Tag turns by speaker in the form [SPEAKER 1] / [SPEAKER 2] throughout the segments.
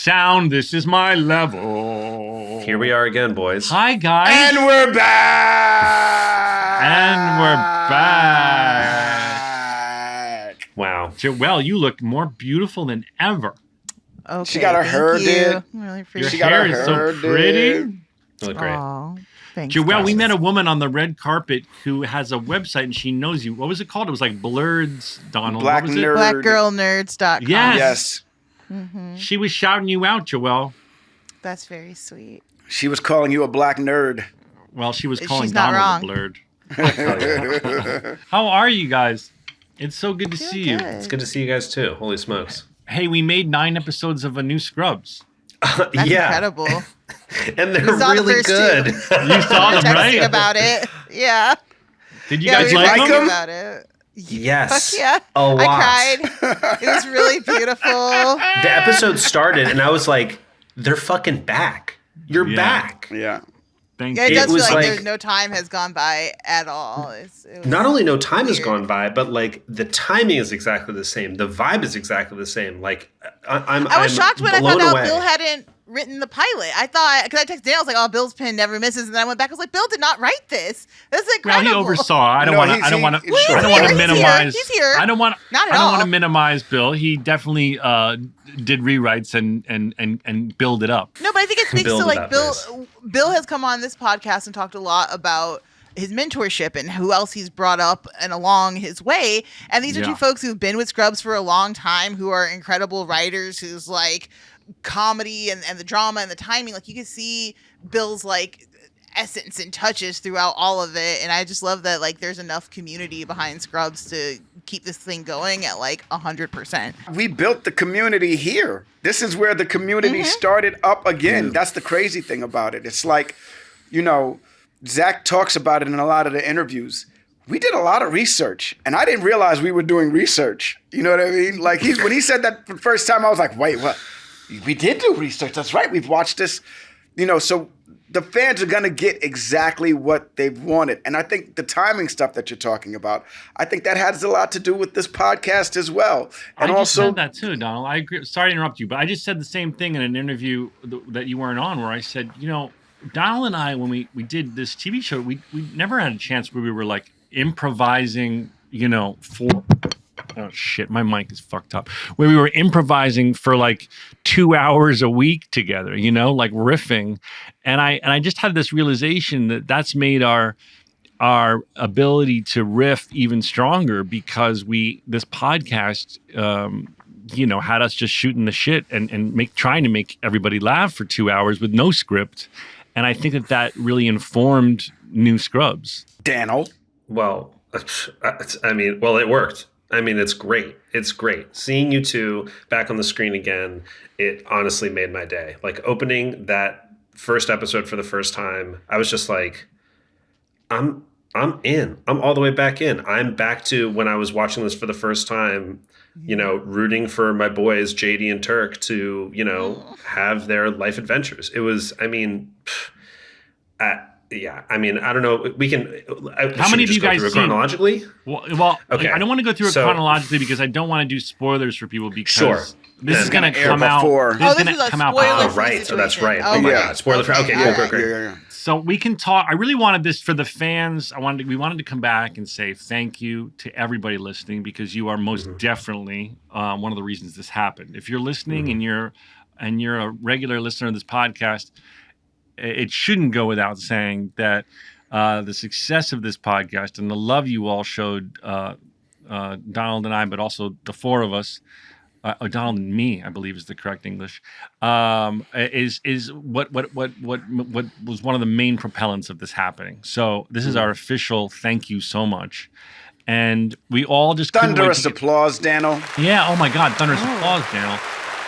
[SPEAKER 1] Sound, this is my level.
[SPEAKER 2] Here we are again, boys.
[SPEAKER 1] Hi, guys.
[SPEAKER 3] And we're back.
[SPEAKER 1] And we're back.
[SPEAKER 2] Wow.
[SPEAKER 1] Joelle, you look more beautiful than ever.
[SPEAKER 4] Okay,
[SPEAKER 3] she got her hair did.
[SPEAKER 4] I really appreciate
[SPEAKER 1] Your hair is so pretty.
[SPEAKER 2] You look great.
[SPEAKER 4] Aw, thanks,
[SPEAKER 1] Joelle,
[SPEAKER 4] guys.
[SPEAKER 1] we met a woman on the red carpet who has a website and she knows you. What was it called? It was like Blurred's, Donald.
[SPEAKER 3] Black
[SPEAKER 1] what was it?
[SPEAKER 3] Nerd.
[SPEAKER 4] Blackgirlnerds.com.
[SPEAKER 1] Yes.
[SPEAKER 3] Yes.
[SPEAKER 4] Mm-hmm.
[SPEAKER 1] She was shouting you out, Joelle.
[SPEAKER 4] That's very sweet.
[SPEAKER 3] She was calling you a black nerd.
[SPEAKER 1] Well, she was calling
[SPEAKER 4] She's not
[SPEAKER 1] Donald
[SPEAKER 4] wrong.
[SPEAKER 1] a blurred. How are you guys? It's so good to see you.
[SPEAKER 2] It's good to see you guys too. Holy smokes.
[SPEAKER 1] Hey, we made 9 episodes of a new Scrubs.
[SPEAKER 4] That's incredible.
[SPEAKER 2] And they're
[SPEAKER 4] We saw the
[SPEAKER 2] really
[SPEAKER 4] first
[SPEAKER 2] good.
[SPEAKER 1] You saw them,
[SPEAKER 4] Texting
[SPEAKER 1] right?
[SPEAKER 4] about it. Yeah.
[SPEAKER 1] Did you
[SPEAKER 4] Yeah,
[SPEAKER 1] guys
[SPEAKER 4] we were
[SPEAKER 1] like
[SPEAKER 3] like
[SPEAKER 4] talking
[SPEAKER 1] them?
[SPEAKER 3] them?
[SPEAKER 4] about it.
[SPEAKER 2] Yes.
[SPEAKER 4] Fuck yeah.
[SPEAKER 2] A lot.
[SPEAKER 4] I cried. It was really beautiful.
[SPEAKER 2] The episode started and I was like, they're fucking back. You're
[SPEAKER 1] Yeah.
[SPEAKER 2] back.
[SPEAKER 3] Yeah.
[SPEAKER 1] Thank
[SPEAKER 4] Yeah, it
[SPEAKER 1] you.
[SPEAKER 4] does feel
[SPEAKER 2] was
[SPEAKER 4] like,
[SPEAKER 2] like-
[SPEAKER 4] there's no time has gone by at all. It was
[SPEAKER 2] Not only no time has
[SPEAKER 4] weird.
[SPEAKER 2] gone by, but like the timing is exactly the same. The vibe is exactly the same. Like I'm
[SPEAKER 4] I was shocked when I
[SPEAKER 2] blown
[SPEAKER 4] found out
[SPEAKER 2] away.
[SPEAKER 4] Bill hadn't written the pilot. I thought, because I texted Dan, I was like, "Oh, Bill's pen never misses," and then I went back. I was like, "Bill did not write this. This is
[SPEAKER 1] Well,
[SPEAKER 4] incredible."
[SPEAKER 1] he oversaw. I don't
[SPEAKER 3] No,
[SPEAKER 1] want to.
[SPEAKER 3] he's-
[SPEAKER 1] I don't want to.
[SPEAKER 3] he's sure.
[SPEAKER 1] I don't want to
[SPEAKER 4] He's here.
[SPEAKER 1] minimize.
[SPEAKER 4] He's here.
[SPEAKER 1] I don't want.
[SPEAKER 4] Not at
[SPEAKER 1] I don't
[SPEAKER 4] all.
[SPEAKER 1] want to minimize Bill. He definitely did rewrites and build it up.
[SPEAKER 4] No, but I think it speaks to
[SPEAKER 2] Build
[SPEAKER 4] like
[SPEAKER 2] about
[SPEAKER 4] Bill.
[SPEAKER 2] this.
[SPEAKER 4] Bill has come on this podcast and talked a lot about his mentorship and who else he's brought up and along his way. And these are
[SPEAKER 1] Yeah.
[SPEAKER 4] two folks who've been with Scrubs for a long time, who are incredible writers, who's like comedy and the drama and the timing. Like you can see Bill's like essence and touches throughout all of it. And I just love that like there's enough community behind Scrubs to keep this thing going at like 100%.
[SPEAKER 3] We built the community here. This is where the community started up again. That's the crazy thing about it. It's like, you know, Zach talks about it in a lot of the interviews. We did a lot of research, and I didn't realize we were doing research. You know what I mean? Like when he said that the first time, I was like, wait, what? We did do research. That's right. We've watched this, you know, so the fans are going to get exactly what they've wanted. And I think the timing stuff that you're talking about, I think that has a lot to do with this podcast as well. And
[SPEAKER 1] I just
[SPEAKER 3] also,
[SPEAKER 1] said that too, Donald. I agree. Sorry to interrupt you, but I just said the same thing in an interview that you weren't on, where I said, you know, Donald and I, when we did this TV show, we never had a chance where we were like improvising, you know, for. Oh shit, my mic is fucked up. Where we were improvising for like 2 hours a week together, you know, like riffing. And I just had this realization that that's made our ability to riff even stronger, because this podcast you know, had us just shooting the shit and trying to make everybody laugh for 2 hours with no script. And I think that really informed New Scrubs.
[SPEAKER 3] Daniel.
[SPEAKER 2] Well, I mean, well, it worked. I mean, it's great. It's great. Seeing you two back on the screen again, it honestly made my day. Like opening that first episode for the first time, I was just like, I'm in. I'm all the way back in. I'm back to when I was watching this for the first time, you know, rooting for my boys, JD and Turk, to, you know, have their life adventures. It was, I mean, yeah, I mean, I don't know. We can.
[SPEAKER 1] How many of you guys seen
[SPEAKER 2] chronologically?
[SPEAKER 1] Well,
[SPEAKER 2] Okay.
[SPEAKER 1] I don't want to go through it
[SPEAKER 2] So-
[SPEAKER 1] chronologically because I don't want to do spoilers for people, because
[SPEAKER 2] Sure.
[SPEAKER 1] this is
[SPEAKER 2] Then
[SPEAKER 1] going to
[SPEAKER 3] air
[SPEAKER 1] come out.
[SPEAKER 3] before.
[SPEAKER 1] This is
[SPEAKER 4] this
[SPEAKER 1] going
[SPEAKER 4] is a
[SPEAKER 1] to come out.
[SPEAKER 4] spoiler
[SPEAKER 2] Oh,
[SPEAKER 4] free
[SPEAKER 2] right. So that's right.
[SPEAKER 4] situation.
[SPEAKER 2] Oh my
[SPEAKER 3] Yeah.
[SPEAKER 2] God. Spoiler free. Okay,
[SPEAKER 4] Okay,
[SPEAKER 2] cool, great.
[SPEAKER 3] Yeah.
[SPEAKER 1] So we can talk. I really wanted this for the fans. We wanted to come back and say thank you to everybody listening, because you are most definitely one of the reasons this happened. If you're listening and you're a regular listener of this podcast, it shouldn't go without saying that the success of this podcast and the love you all showed Donald and I, but also the four of us. Donald and me, I believe is the correct English, is what was one of the main propellants of this happening. So this is our official thank you so much. And we all just couldn't wait
[SPEAKER 3] Thunderous
[SPEAKER 1] to get-
[SPEAKER 3] applause, Daniel.
[SPEAKER 1] Yeah, oh my God, thunderous applause, Daniel.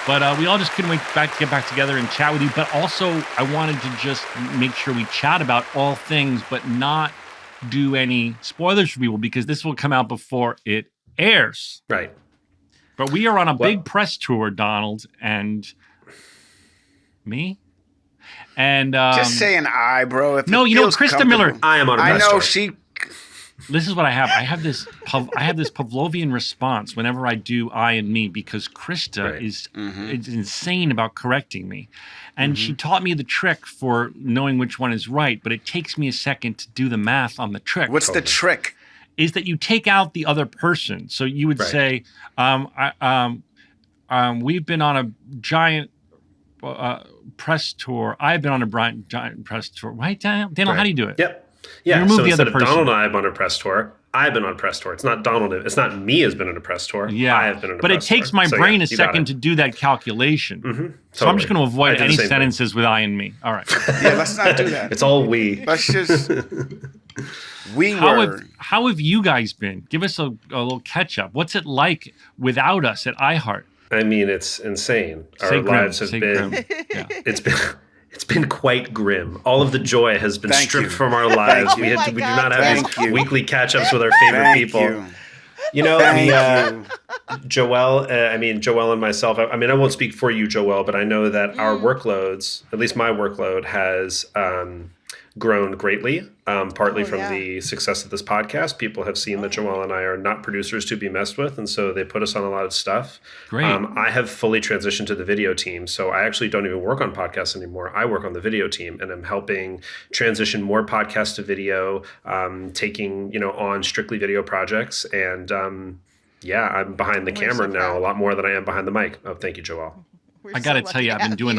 [SPEAKER 1] But we all just couldn't wait to get back together and chat with you. But also, I wanted to just make sure we chat about all things, but not do any spoilers for people, because this will come out before it airs.
[SPEAKER 2] Right.
[SPEAKER 1] But we are on a big press tour, Donald and me. And
[SPEAKER 3] Just say an I, bro. If
[SPEAKER 1] no,
[SPEAKER 3] it
[SPEAKER 1] you know,
[SPEAKER 3] feels
[SPEAKER 1] Krista Miller.
[SPEAKER 3] comfortable.
[SPEAKER 2] I am on a
[SPEAKER 3] I
[SPEAKER 2] press
[SPEAKER 3] know
[SPEAKER 2] tour.
[SPEAKER 3] she.
[SPEAKER 1] this is what I have. I have this Pavlovian response whenever I do I and me, because Krista is insane about correcting me. And she taught me the trick for knowing which one is right, but it takes me a second to do the math on the trick.
[SPEAKER 3] What's the trick?
[SPEAKER 1] Is that you take out the other person. So you would say, we've been on a giant press tour. I've been on a giant press tour. Right, Daniel? How do you do it?
[SPEAKER 2] Yep. Yeah.
[SPEAKER 1] You remove
[SPEAKER 2] So
[SPEAKER 1] the
[SPEAKER 2] instead
[SPEAKER 1] other
[SPEAKER 2] of
[SPEAKER 1] person.
[SPEAKER 2] Donald and I have been on a press tour, I've been on a press tour. It's not Donald. It's not me has been on a press tour.
[SPEAKER 1] Yeah.
[SPEAKER 2] I have been on a
[SPEAKER 1] but it
[SPEAKER 2] press tour.
[SPEAKER 1] takes my
[SPEAKER 2] So,
[SPEAKER 1] brain
[SPEAKER 2] yeah,
[SPEAKER 1] a
[SPEAKER 2] you got
[SPEAKER 1] second
[SPEAKER 2] it.
[SPEAKER 1] to do that calculation. So I'm just going to
[SPEAKER 2] I
[SPEAKER 1] avoid
[SPEAKER 2] do the
[SPEAKER 1] any
[SPEAKER 2] same thing.
[SPEAKER 1] sentences with I and me. All right.
[SPEAKER 3] Yeah, let's not do that.
[SPEAKER 2] It's all we.
[SPEAKER 3] Let's just we were.
[SPEAKER 1] How have you guys been? Give us a little catch up. What's it like without us at iHeart?
[SPEAKER 2] I mean, it's insane.
[SPEAKER 1] Say
[SPEAKER 2] Our
[SPEAKER 1] grim,
[SPEAKER 2] lives have
[SPEAKER 1] say
[SPEAKER 2] been.
[SPEAKER 1] grim. Yeah.
[SPEAKER 2] It's been quite grim. All of the joy has been
[SPEAKER 3] Thank
[SPEAKER 2] stripped
[SPEAKER 3] you.
[SPEAKER 2] from our lives.
[SPEAKER 3] Thank
[SPEAKER 2] We
[SPEAKER 3] you.
[SPEAKER 2] had
[SPEAKER 4] Oh
[SPEAKER 2] to,
[SPEAKER 4] my
[SPEAKER 2] we do
[SPEAKER 4] God,
[SPEAKER 2] not have
[SPEAKER 3] thank
[SPEAKER 2] these
[SPEAKER 3] you.
[SPEAKER 2] weekly catch-ups with our favorite
[SPEAKER 3] Thank
[SPEAKER 2] people.
[SPEAKER 3] you.
[SPEAKER 2] You know,
[SPEAKER 3] Thank
[SPEAKER 2] the,
[SPEAKER 3] you.
[SPEAKER 2] Joelle, Joelle and myself, I mean, I won't speak for you, Joelle, but I know that our workloads, at least my workload, has grown greatly, partly from the success of this podcast. People have seen that Joelle and I are not producers to be messed with, and so they put us on a lot of stuff.
[SPEAKER 1] Great.
[SPEAKER 2] I have fully transitioned to the video team, so I actually don't even work on podcasts anymore. I work on the video team, and I'm helping transition more podcasts to video, taking on strictly video projects, and I'm behind the camera now a lot more than I am behind the mic. Oh, thank you, Joelle.
[SPEAKER 1] I got to tell you, I've been doing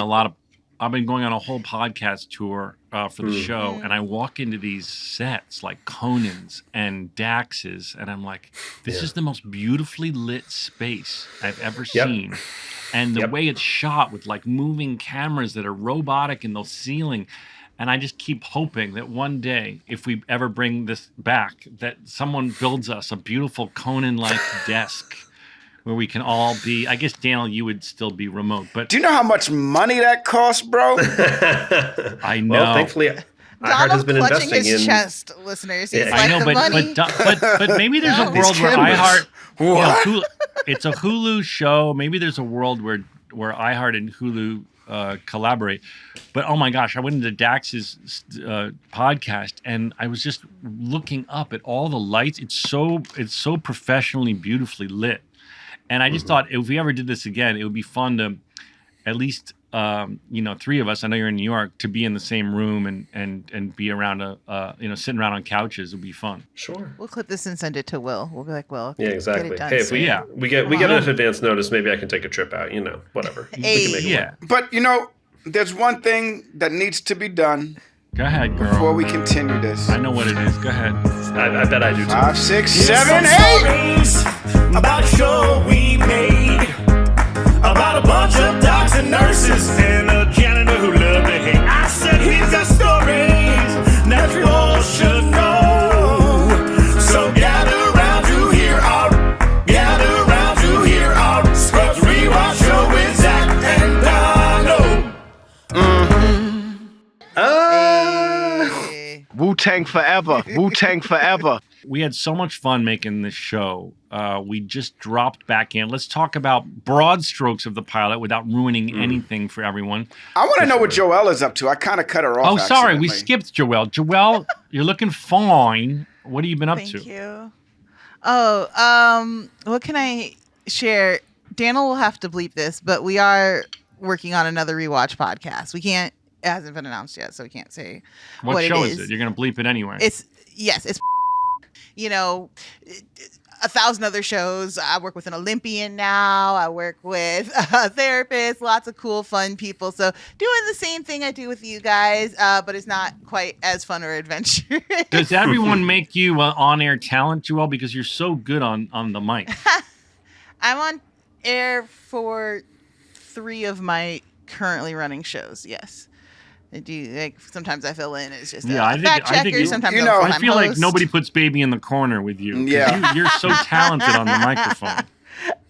[SPEAKER 1] I've been going on a whole podcast tour for the show, and I walk into these sets like Conan's and Dax's, and I'm like, this is the most beautifully lit space I've ever seen. And the way it's shot with like moving cameras that are robotic in the ceiling. And I just keep hoping that one day, if we ever bring this back, that someone builds us a beautiful Conan-like desk where we can all be. I guess, Daniel, you would still be remote, but
[SPEAKER 3] Do you know how much money that costs, bro?
[SPEAKER 1] I know.
[SPEAKER 2] Well, thankfully, iHeart has
[SPEAKER 4] Donald
[SPEAKER 2] been
[SPEAKER 4] clutching
[SPEAKER 2] investing
[SPEAKER 4] his
[SPEAKER 2] in.
[SPEAKER 4] chest, listeners. He's
[SPEAKER 2] Yeah,
[SPEAKER 4] like,
[SPEAKER 1] I know,
[SPEAKER 4] the money.
[SPEAKER 1] but maybe there's a
[SPEAKER 4] No.
[SPEAKER 1] world where
[SPEAKER 3] cameras.
[SPEAKER 1] iHeart.
[SPEAKER 3] What?
[SPEAKER 1] Hulu, it's a Hulu show. Maybe there's a world where iHeart and Hulu collaborate. But oh my gosh, I went into Dax's podcast and I was just looking up at all the lights. It's so professionally, beautifully lit. And I just thought if we ever did this again, it would be fun to at least, three of us, I know you're in New York, to be in the same room and be around sitting around on couches would be fun.
[SPEAKER 2] Sure.
[SPEAKER 4] We'll clip this and send it to Will. We'll be like, Will,
[SPEAKER 2] Yeah,
[SPEAKER 4] get
[SPEAKER 2] exactly.
[SPEAKER 4] it done
[SPEAKER 2] Hey, if
[SPEAKER 4] soon.
[SPEAKER 2] we get enough advance notice, maybe I can take a trip out. Whatever. We can make it work.
[SPEAKER 1] Yeah.
[SPEAKER 3] But there's one thing that needs to be done
[SPEAKER 1] Go ahead, girl.
[SPEAKER 3] before we continue this.
[SPEAKER 1] I know what it is. Go ahead.
[SPEAKER 2] I bet I do too.
[SPEAKER 3] 5, 6,
[SPEAKER 5] Here's
[SPEAKER 3] 7,
[SPEAKER 5] some
[SPEAKER 3] 8.
[SPEAKER 5] stories about a show we made, about a bunch of docs and nurses and a janitor who loved to hate. I said, here's the stories that you all should know. So gather round to hear our Scrubs Rewatch show with Zach and Donald.
[SPEAKER 4] Hey.
[SPEAKER 3] Wu-Tang forever. Wu-Tang forever.
[SPEAKER 1] We had so much fun making this show. We just dropped back in. Let's talk about broad strokes of the pilot without ruining anything for everyone.
[SPEAKER 3] I want to know what Joelle is up to. I kind of cut her off.
[SPEAKER 1] Oh, sorry, we
[SPEAKER 3] accidentally.
[SPEAKER 1] skipped Joelle. Joelle, you're looking fine. What have you been up to?
[SPEAKER 4] Thank you. Oh, what can I share? Daniel will have to bleep this, but we are working on another rewatch podcast. We can't. It hasn't been announced yet, so we can't say
[SPEAKER 1] What
[SPEAKER 4] what
[SPEAKER 1] show
[SPEAKER 4] it
[SPEAKER 1] is it? You're going to bleep it anyway.
[SPEAKER 4] It's 1,000 other shows. I work with an Olympian now. I work with a therapist, lots of cool, fun people. So doing the same thing I do with you guys, but it's not quite as fun or adventurous.
[SPEAKER 1] Does everyone make you on-air talent, Joelle? Because you're so good on the mic.
[SPEAKER 4] I'm on air for 3 of my currently running shows. Yes. I do, sometimes I fill in as just a fact checker. Sometimes I'm a
[SPEAKER 1] I
[SPEAKER 4] full-time
[SPEAKER 1] feel like
[SPEAKER 4] host.
[SPEAKER 1] nobody puts baby in the corner with you. 'Cause
[SPEAKER 3] Yeah.
[SPEAKER 1] you're so talented on the microphone.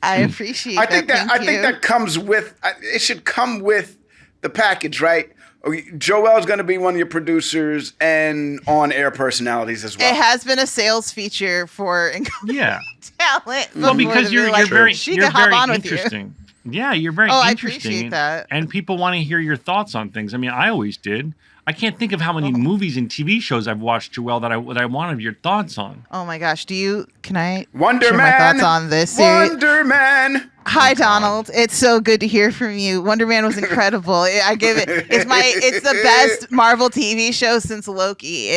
[SPEAKER 4] I appreciate
[SPEAKER 3] I think
[SPEAKER 4] that.
[SPEAKER 3] I think that comes with. It should come with the package, right? Joelle's going to be one of your producers and on-air personalities as well.
[SPEAKER 4] It has been a sales feature for
[SPEAKER 1] Yeah.
[SPEAKER 4] talent.
[SPEAKER 1] Well,
[SPEAKER 4] before
[SPEAKER 1] because
[SPEAKER 4] to be
[SPEAKER 1] you're
[SPEAKER 4] like,
[SPEAKER 1] very
[SPEAKER 4] she
[SPEAKER 1] you're
[SPEAKER 4] could hop
[SPEAKER 1] very
[SPEAKER 4] on with you.
[SPEAKER 1] interesting. Yeah, you're very
[SPEAKER 4] Oh, I
[SPEAKER 1] interesting.
[SPEAKER 4] appreciate that.
[SPEAKER 1] And people want to hear your thoughts on things. I mean, I always did. I can't think of how many movies and TV shows I've watched, Joelle, that I wanted your thoughts on.
[SPEAKER 4] Oh my gosh, can I
[SPEAKER 3] Wonder
[SPEAKER 4] share
[SPEAKER 3] Man.
[SPEAKER 4] my thoughts on this series?
[SPEAKER 3] Wonder Man.
[SPEAKER 4] Hi, Donald. It's so good to hear from you. Wonder Man was incredible. I give it. It's the best Marvel TV show since Loki.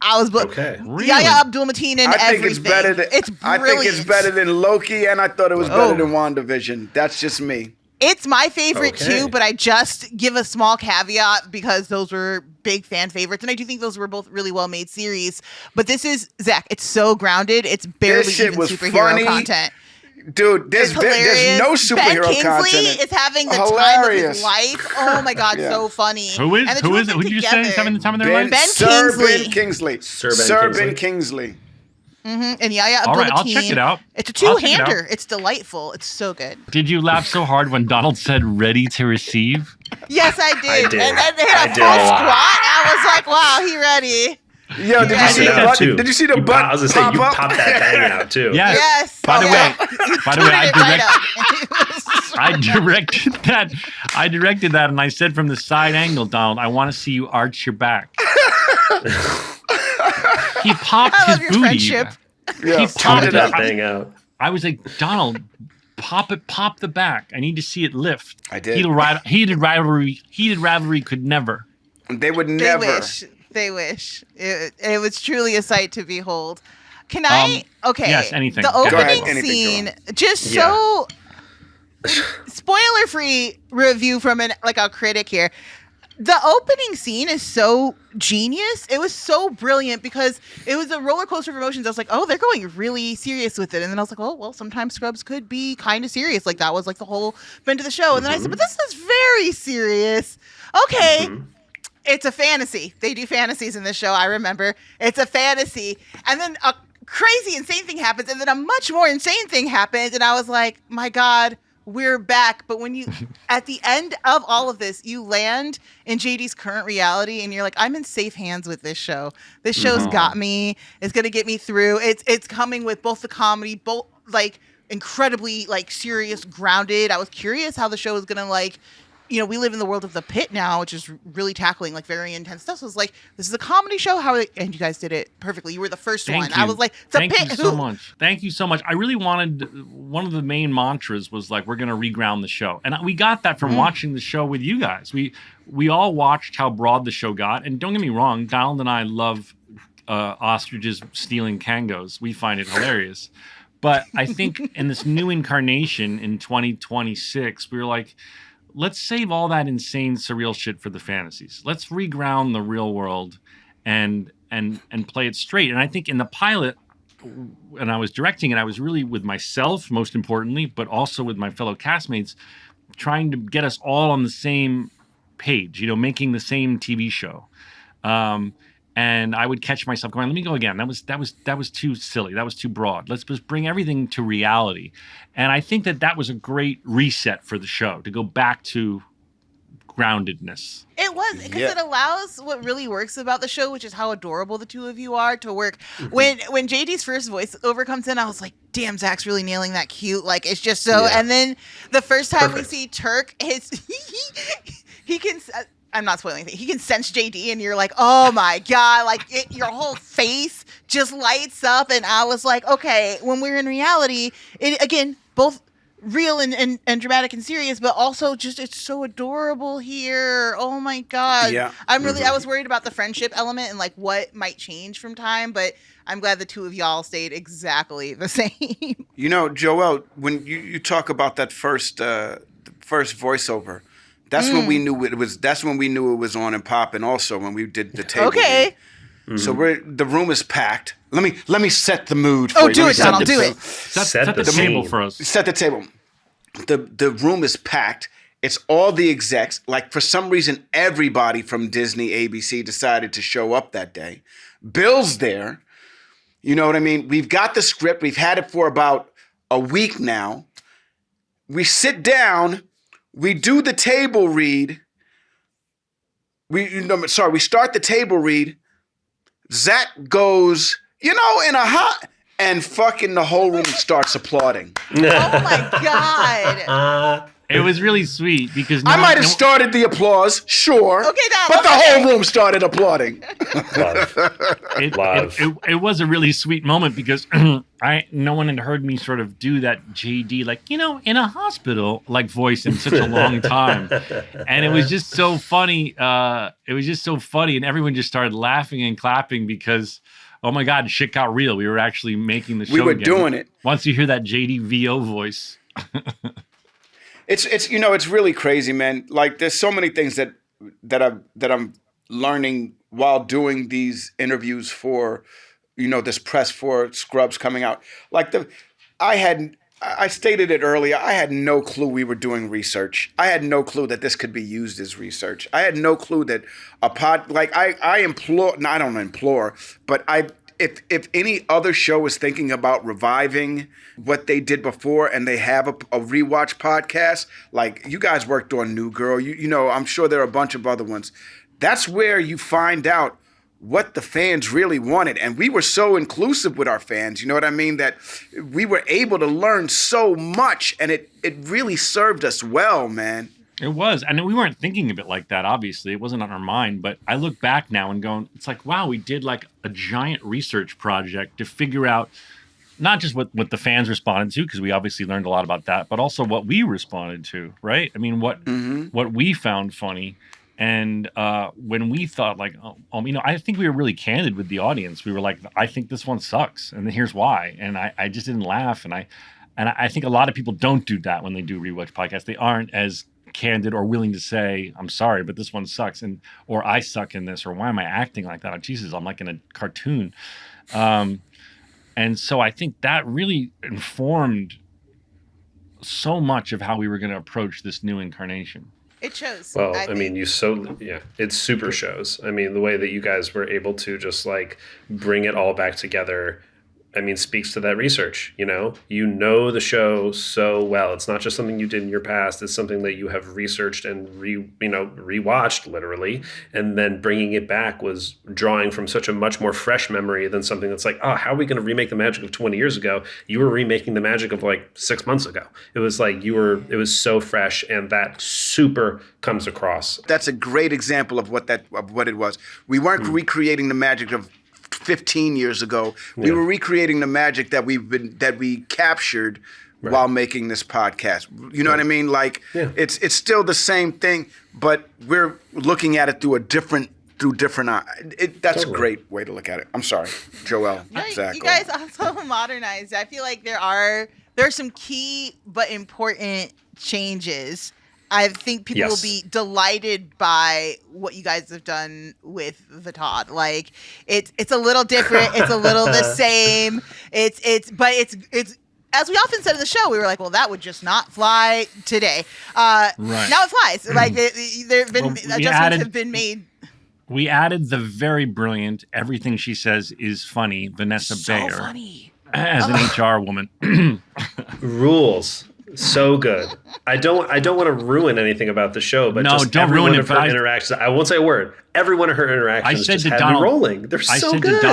[SPEAKER 4] I was
[SPEAKER 2] Okay.
[SPEAKER 1] Really?
[SPEAKER 4] Yahya Abdul-Mateen and
[SPEAKER 3] I think
[SPEAKER 4] everything.
[SPEAKER 3] it's better than
[SPEAKER 4] It's
[SPEAKER 3] I
[SPEAKER 4] brilliant.
[SPEAKER 3] think it's better than Loki, and I thought it was better than WandaVision. That's just me.
[SPEAKER 4] It's my favorite
[SPEAKER 2] Okay.
[SPEAKER 4] too, but I just give a small caveat because those were big fan favorites, and I do think those were both really well made series. But this is Zach. It's so grounded. It's barely
[SPEAKER 3] This shit
[SPEAKER 4] even
[SPEAKER 3] was
[SPEAKER 4] superhero
[SPEAKER 3] funny.
[SPEAKER 4] content.
[SPEAKER 3] Dude, there's
[SPEAKER 4] It's hilarious.
[SPEAKER 3] no superhero
[SPEAKER 4] Ben Kingsley
[SPEAKER 3] content.
[SPEAKER 4] is having the time of
[SPEAKER 3] Hilarious.
[SPEAKER 4] his life. Oh my god,
[SPEAKER 3] Yeah.
[SPEAKER 4] so funny.
[SPEAKER 1] Who is?
[SPEAKER 4] And the
[SPEAKER 1] Who
[SPEAKER 4] two
[SPEAKER 1] is
[SPEAKER 4] of
[SPEAKER 1] it?
[SPEAKER 4] them
[SPEAKER 1] Who did you say is having the time of their life?
[SPEAKER 4] Ben
[SPEAKER 3] Sir
[SPEAKER 4] Kingsley.
[SPEAKER 3] Ben Kingsley.
[SPEAKER 2] Sir Ben
[SPEAKER 3] Sir
[SPEAKER 2] Kingsley.
[SPEAKER 3] Ben Kingsley.
[SPEAKER 4] And Yahya
[SPEAKER 1] All right, I'll
[SPEAKER 4] Abdul-Mateen.
[SPEAKER 1] check it out.
[SPEAKER 4] It's a
[SPEAKER 1] I'll check it
[SPEAKER 4] two-hander.
[SPEAKER 1] out.
[SPEAKER 4] It's delightful. It's so good.
[SPEAKER 1] Did you laugh so hard when Donald said "ready to receive"?
[SPEAKER 4] Yes, I did.
[SPEAKER 2] I did.
[SPEAKER 4] And then they
[SPEAKER 2] I
[SPEAKER 4] had a
[SPEAKER 2] did
[SPEAKER 4] full
[SPEAKER 2] a lot.
[SPEAKER 4] squat. I was like, wow, he ready.
[SPEAKER 3] Yo, did
[SPEAKER 4] Yeah,
[SPEAKER 3] you see
[SPEAKER 4] I
[SPEAKER 3] the
[SPEAKER 4] did
[SPEAKER 3] butt?
[SPEAKER 2] too.
[SPEAKER 3] Did you see the
[SPEAKER 2] You
[SPEAKER 3] butt
[SPEAKER 2] I was gonna say
[SPEAKER 3] pop
[SPEAKER 2] you
[SPEAKER 3] up?
[SPEAKER 2] popped that bang out too.
[SPEAKER 1] Yes.
[SPEAKER 4] Yes.
[SPEAKER 1] By the
[SPEAKER 4] Yeah.
[SPEAKER 1] I directed that. I directed that, and I said from the side angle, Donald, I want to see you arch your back. He popped
[SPEAKER 4] I love
[SPEAKER 1] his
[SPEAKER 4] your
[SPEAKER 1] booty.
[SPEAKER 4] friendship.
[SPEAKER 3] Yeah,
[SPEAKER 1] He
[SPEAKER 3] pop
[SPEAKER 1] popped
[SPEAKER 3] it
[SPEAKER 2] that
[SPEAKER 3] up.
[SPEAKER 2] thing out.
[SPEAKER 1] I was like, Donald, pop the back. I need to see it lift.
[SPEAKER 3] I did.
[SPEAKER 1] Heated rivalry could never.
[SPEAKER 3] They would
[SPEAKER 4] They
[SPEAKER 3] never.
[SPEAKER 4] wish. They wish. It was truly a sight to behold. Can I? Okay.
[SPEAKER 1] yes, anything.
[SPEAKER 4] The
[SPEAKER 1] Go ahead.
[SPEAKER 4] opening
[SPEAKER 3] Anything,
[SPEAKER 4] scene, just
[SPEAKER 2] Yeah.
[SPEAKER 4] so spoiler-free review from a critic here. The opening scene is so genius. It was so brilliant because it was a roller coaster of emotions. I was like, oh, they're going really serious with it. And then I was like, oh, well, sometimes Scrubs could be kind of serious. Like that was like the whole bent of the show. And then I said, but this is very serious. Okay. It's a fantasy. They do fantasies in this show. I remember. It's a fantasy. And then a crazy, insane thing happens. And then a much more insane thing happens. And I was like, my God, we're back. But when you, at the end of all of this, you land in JD's current reality and you're like, I'm in safe hands with this show. This show's got me. It's going to get me through. It's coming with both the comedy, both like incredibly like serious, grounded. I was curious how the show was going to like, we live in the world of The Pit now, which is really tackling like very intense stuff. So it's like, this is a comedy show. And you guys did it perfectly. You were the first one. I was like, The
[SPEAKER 1] Thank
[SPEAKER 4] Pit.
[SPEAKER 1] you so much. Thank you so much. I really wanted, one of the main mantras was like, we're going to reground the show. And we got that from watching the show with you guys. We all watched how broad the show got. And don't get me wrong, Donald and I love ostriches stealing kangos. We find it hilarious. But I think in this new incarnation in 2026, we were like, let's save all that insane surreal shit for the fantasies. Let's reground the real world and play it straight. And I think in the pilot, when I was directing it, I was really with myself, most importantly, but also with my fellow castmates, trying to get us all on the same page, making the same TV show. And I would catch myself going, let me go again. That was too silly. That was too broad. Let's just bring everything to reality. And I think that was a great reset for the show, to go back to groundedness.
[SPEAKER 4] It was because it allows what really works about the show, which is how adorable the two of you are, to work. When JD's first voiceover comes in, I was like, "Damn, Zach's really nailing that cute." Like it's just so.
[SPEAKER 2] Yeah.
[SPEAKER 4] And then the first time
[SPEAKER 2] Perfect.
[SPEAKER 4] we see Turk, he can. I'm not spoiling anything. He can sense JD, and you're like, "Oh my God!" Like your whole face just lights up, and I was like, "Okay." When we're in reality, it again both real and dramatic and serious, but also just it's so adorable here. Oh my God.
[SPEAKER 3] Yeah.
[SPEAKER 4] I was worried about the friendship element and like what might change from time, but I'm glad the two of y'all stayed exactly the same.
[SPEAKER 3] Joelle, when you talk about that first voiceover, that's when we knew it was. That's when we knew it was on and popping. Also, when we did the table.
[SPEAKER 4] Okay.
[SPEAKER 3] read. So the room is packed. Let me set the mood for you.
[SPEAKER 4] Do
[SPEAKER 3] Let me
[SPEAKER 4] it,
[SPEAKER 3] set
[SPEAKER 4] Donald.
[SPEAKER 3] the-
[SPEAKER 4] Do it.
[SPEAKER 1] Set the
[SPEAKER 2] scene.
[SPEAKER 1] table for us.
[SPEAKER 3] Set the table. The room is packed. It's all the execs. Like for some reason, everybody from Disney, ABC decided to show up that day. Bill's there. You know what I mean? We've got the script. We've had it for about a week now. We sit down. We do the table read. We start the table read. Zach goes, in a hot, and fucking the whole room starts applauding.
[SPEAKER 4] Oh my God.
[SPEAKER 1] It was really sweet because
[SPEAKER 3] I might have started the applause, sure.
[SPEAKER 4] Okay,
[SPEAKER 3] but the whole room started applauding.
[SPEAKER 2] Love.
[SPEAKER 1] It was a really sweet moment because no one had heard me sort of do that JD, like, in a hospital, like, voice in such a long time. And it was just so funny. And everyone just started laughing and clapping because, oh my God, shit got real. We were actually making the show.
[SPEAKER 3] We were
[SPEAKER 1] again.
[SPEAKER 3] doing it.
[SPEAKER 1] Once you hear that JD VO voice.
[SPEAKER 3] It's really crazy, man. Like, there's so many things that I'm learning while doing these interviews for, this press for Scrubs coming out. Like, I stated it earlier. I had no clue we were doing research. I had no clue that this could be used as research. I had no clue that I don't implore, but if any other show is thinking about reviving what they did before and they have a rewatch podcast, like you guys worked on New Girl, I'm sure there are a bunch of other ones. That's where you find out what the fans really wanted. And we were so inclusive with our fans, you know what I mean? That we were able to learn so much, and it really served us well, man.
[SPEAKER 1] It was. And we weren't thinking of it like that, obviously. It wasn't on our mind. But I look back now and going, it's like, wow, we did like a giant research project to figure out not just what the fans responded to, because we obviously learned a lot about that, but also what we responded to, right? I mean, what we found funny. And when we thought like, I think we were really candid with the audience. We were like, I think this one sucks. And here's why. And I just didn't laugh. And I think a lot of people don't do that when they do rewatch podcasts. They aren't as candid or willing to say, I'm sorry, but this one sucks, or I suck in this, or why am I acting like that? Oh, Jesus, I'm like in a cartoon. And so I think that really informed so much of how we were going to approach this new incarnation.
[SPEAKER 4] It shows.
[SPEAKER 2] Well, it super shows. I mean, the way that you guys were able to just like bring it all back together, I mean, speaks to that research. You know the show so well. It's not just something you did in your past. It's something that you have researched and rewatched literally, and then bringing it back was drawing from such a much more fresh memory than something that's like, oh, how are we going to remake the magic of 20 years ago? You were remaking the magic of like 6 months ago. It was like it was so fresh, and that super comes across.
[SPEAKER 3] That's a great example of what it was. We weren't recreating the magic of 15 years ago. We were recreating the magic that we captured while making this podcast. You know what I mean? Like it's still the same thing, but we're looking at it through different that's a great way to look at it. I'm sorry, Joelle.
[SPEAKER 4] You guys also modernized. I feel like there are some key but important changes. I think people will be delighted by what you guys have done with the Todd. Like it's a little different. It's a little the same. It's as we often said in the show, we were like, well, that would just not fly today. Right. Now it flies. Like there have been adjustments have been made.
[SPEAKER 1] We added the very brilliant Everything She Says Is Funny, Vanessa Bayer.
[SPEAKER 4] Funny.
[SPEAKER 1] As an HR woman.
[SPEAKER 2] Rules. So good. I don't want to ruin anything about the show, but just every one of her interactions. I won't say a word. Every one of her interactions just had me rolling. They're so good.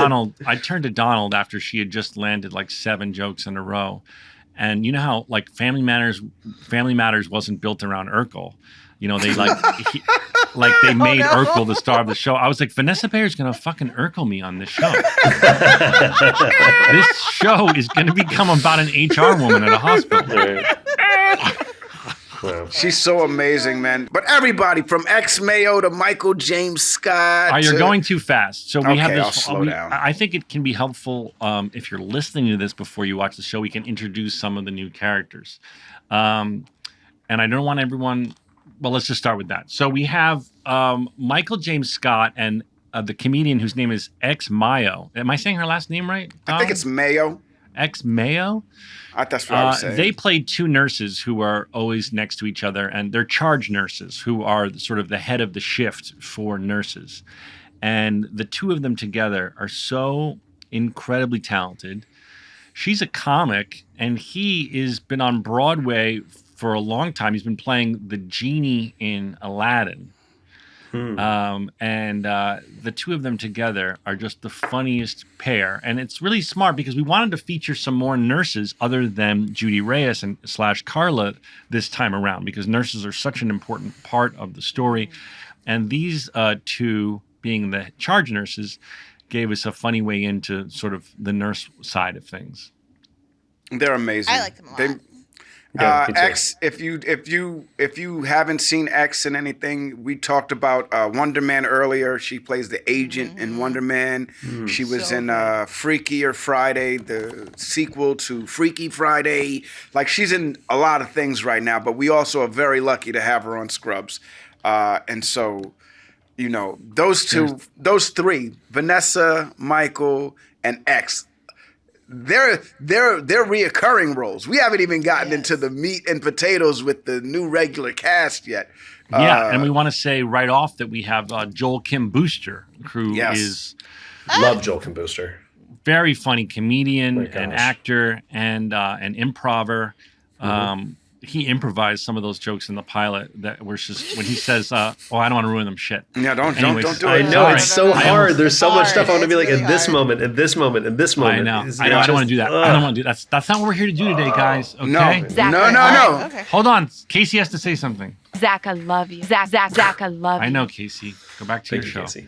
[SPEAKER 1] I turned to Donald after she had just landed like 7 jokes in a row, and you know how like Family Matters wasn't built around Urkel. They they made Urkel the star of the show. I was like, Vanessa Bayer's gonna fucking Urkel me on this show. This show is gonna become about an HR woman at a hospital.
[SPEAKER 2] Wow.
[SPEAKER 3] She's so amazing, man. But everybody from X Mayo to Michael James Scott.
[SPEAKER 1] You're going too fast. So we have this.
[SPEAKER 3] I'll slow down.
[SPEAKER 1] I think it can be helpful if you're listening to this before you watch the show. We can introduce some of the new characters, and I don't want everyone. Well, let's just start with that. So we have Michael James Scott and the comedian whose name is X Mayo. Am I saying her last name right, Donald?
[SPEAKER 3] I think it's Mayo.
[SPEAKER 1] X Mayo?
[SPEAKER 3] That's what I was saying.
[SPEAKER 1] They played 2 nurses who are always next to each other, and they're charge nurses who are sort of the head of the shift for nurses. And the 2 of them together are so incredibly talented. She's a comic, and he has been on Broadway for a long time. He's been playing the genie in Aladdin. And the two of them together are just the funniest pair. And it's really smart because we wanted to feature some more nurses other than Judy Reyes and / Carla this time around, because nurses are such an important part of the story. And these two, being the charge nurses, gave us a funny way into sort of the nurse side of things.
[SPEAKER 3] They're amazing.
[SPEAKER 4] I like them a lot.
[SPEAKER 2] Yeah, me too.
[SPEAKER 3] X, if you haven't seen X in anything, we talked about Wonder Man earlier. She plays the agent in Wonder Man. She was in Freakier Friday, the sequel to Freaky Friday. Like, she's in a lot of things right now, but we also are very lucky to have her on Scrubs. And so, you know, those three, Vanessa, Michael, and X, they're reoccurring roles. We haven't even gotten into the meat and potatoes with the new regular cast yet.
[SPEAKER 1] Yeah, and we want to say right off that we have Joel Kim Booster, who is
[SPEAKER 2] love Joel Kim Booster,
[SPEAKER 1] very funny comedian and actor and an improver. He improvised some of those jokes in the pilot that were just when he says, "Oh, I don't want to ruin them." Shit.
[SPEAKER 3] Yeah, don't do it.
[SPEAKER 2] I know it's so hard. There's so much stuff I want to be like,
[SPEAKER 4] really
[SPEAKER 2] at this
[SPEAKER 4] hard.
[SPEAKER 2] moment, at this moment, at this moment.
[SPEAKER 1] I know. I don't want to do that. I don't want to do that. That's not what we're here to do today, guys. Okay.
[SPEAKER 3] No.
[SPEAKER 6] Zach,
[SPEAKER 3] No.
[SPEAKER 4] Okay.
[SPEAKER 1] Hold on. Casey has to say something.
[SPEAKER 6] Zach, I love you. Zach, I love you.
[SPEAKER 1] I know, Casey. Go back to
[SPEAKER 2] Thank
[SPEAKER 1] your
[SPEAKER 2] you,
[SPEAKER 1] show.
[SPEAKER 2] Casey.